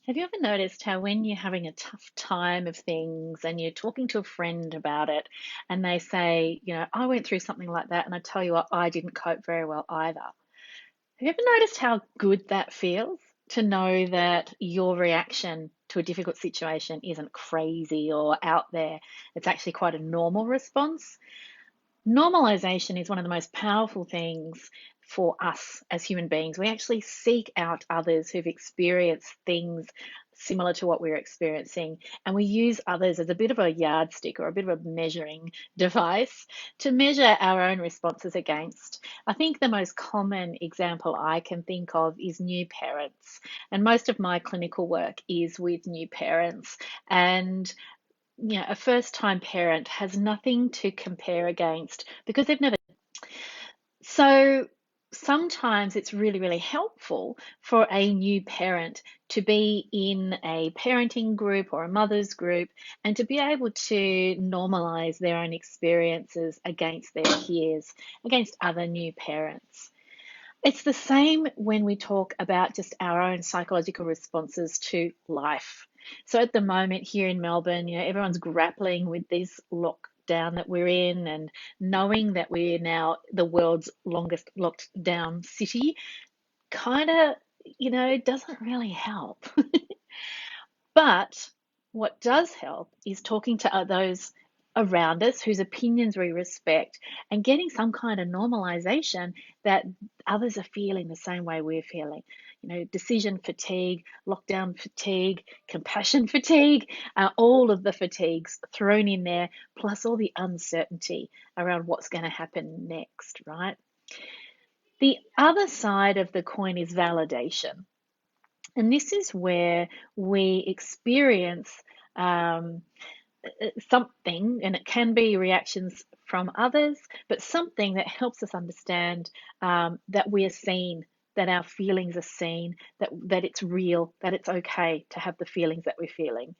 Have you ever noticed how when you're having a tough time of things and you're talking to a friend about it and they say, I went through something like that and I tell you what, I didn't cope very well either. Have you ever noticed how good that feels to know that your reaction to a difficult situation isn't crazy or out there? It's actually quite a normal response. Normalization is one of the most powerful things for us as human beings. We actually seek out others who've experienced things similar to what we're experiencing, and we use others as a bit of a yardstick or a bit of a measuring device to measure our own responses against. I think the most common example I can think of is new parents, and most of my clinical work is with new parents. And a first time parent has nothing to compare against because they've never. So sometimes it's really, really helpful for a new parent to be in a parenting group or a mother's group and to be able to normalize their own experiences against their peers, against other new parents. It's the same when we talk about just our own psychological responses to life. So at the moment here in Melbourne, everyone's grappling with this lockdown that we're in, and knowing that we're now the world's longest locked down city kind of, doesn't really help. But what does help is talking to those around us whose opinions we respect and getting some kind of normalization that others are feeling the same way we're feeling. Decision fatigue, lockdown fatigue, compassion fatigue, all of the fatigues thrown in there, plus all the uncertainty around what's going to happen next, right? The other side of the coin is validation. And this is where we experience um, something, and it can be reactions from others, but something that helps us understand that we are seen, that our feelings are seen, that it's real, that it's okay to have the feelings that we're feeling.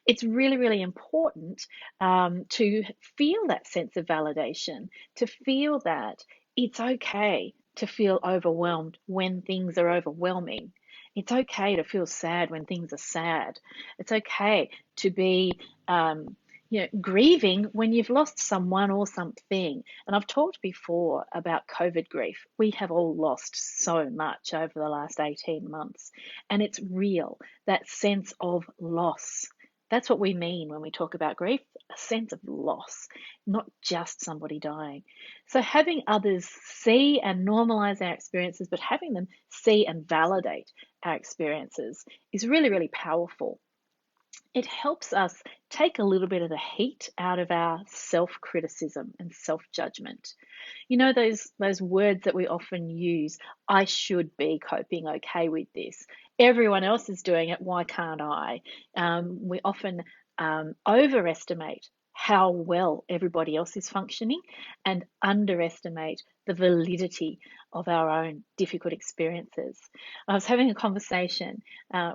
It's really, really important to feel that sense of validation, to feel that it's okay to feel overwhelmed when things are overwhelming. It's okay to feel sad when things are sad. It's okay to be grieving when you've lost someone or something. And I've talked before about COVID grief. We have all lost so much over the last 18 months, and it's real, that sense of loss. That's what we mean when we talk about grief, a sense of loss, not just somebody dying. So having others see and normalize our experiences, but having them see and validate our experiences is really, really powerful. It helps us take a little bit of the heat out of our self-criticism and self-judgment. Those words that we often use, I should be coping okay with this. Everyone else is doing it, why can't I? We often overestimate how well everybody else is functioning and underestimate the validity of our own difficult experiences. I was having a conversation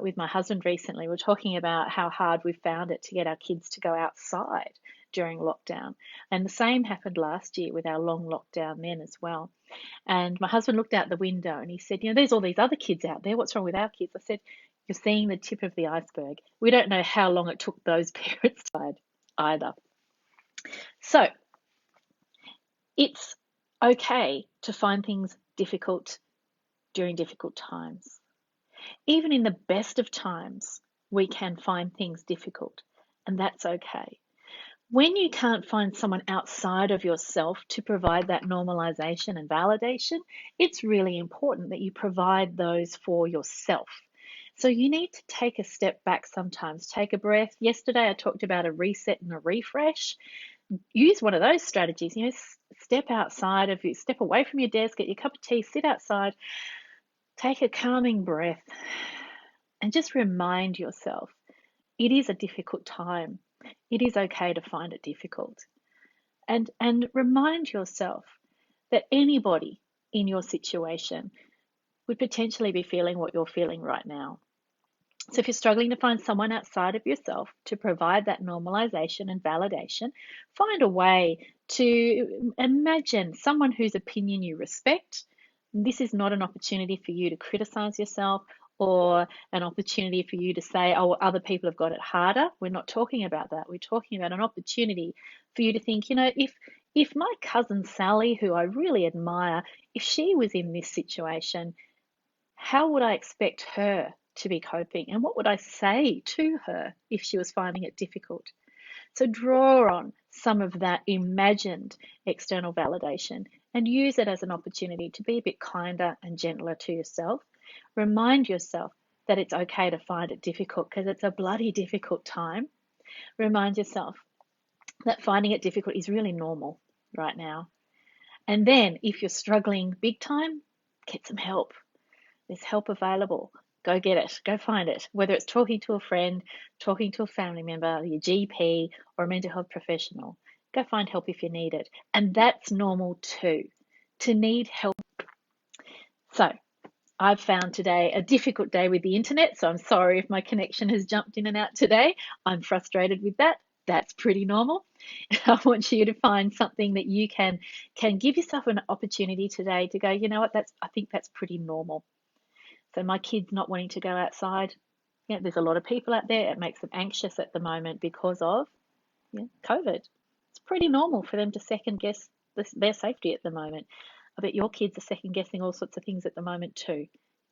with my husband recently. We were talking about how hard we found it to get our kids to go outside during lockdown. And the same happened last year with our long lockdown then as well. And my husband looked out the window and he said, there's all these other kids out there. What's wrong with our kids? I said, you're seeing the tip of the iceberg. We don't know how long it took those parents to decide either. So it's okay to find things difficult during difficult times. Even in the best of times, we can find things difficult, and that's okay. When you can't find someone outside of yourself to provide that normalization and validation, it's really important that you provide those for yourself. So you need to take a step back sometimes, take a breath. Yesterday I talked about a reset and a refresh. Use one of those strategies, step outside of you, step away from your desk, get your cup of tea, sit outside, take a calming breath, and just remind yourself it is a difficult time. It is okay to find it difficult. And remind yourself that anybody in your situation would potentially be feeling what you're feeling right now. So if you're struggling to find someone outside of yourself to provide that normalization and validation, find a way to imagine someone whose opinion you respect. This is not an opportunity for you to criticize yourself or an opportunity for you to say, oh, other people have got it harder. We're not talking about that. We're talking about an opportunity for you to think, if my cousin Sally, who I really admire, if she was in this situation, how would I expect her to be coping? And what would I say to her if she was finding it difficult? So draw on some of that imagined external validation and use it as an opportunity to be a bit kinder and gentler to yourself. Remind yourself that it's okay to find it difficult because it's a bloody difficult time. Remind yourself that finding it difficult is really normal right now. And then if you're struggling big time, get some help. There's help available. Go get it. Go find it. Whether it's talking to a friend, talking to a family member, your GP, or a mental health professional, go find help if you need it. And that's normal too, to need help. So I've found today a difficult day with the internet, so I'm sorry if my connection has jumped in and out today. I'm frustrated with that. That's pretty normal. I want you to find something that you can give yourself an opportunity today to go, you know what, I think that's pretty normal. So my kids not wanting to go outside, there's a lot of people out there. It makes them anxious at the moment because of COVID. It's pretty normal for them to second guess their safety at the moment. I bet your kids are second guessing all sorts of things at the moment too.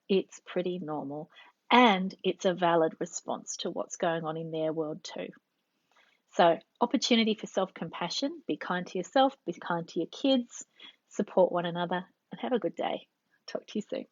It's pretty normal. And it's a valid response to what's going on in their world too. So opportunity for self-compassion. Be kind to yourself, be kind to your kids, support one another, and have a good day. Talk to you soon.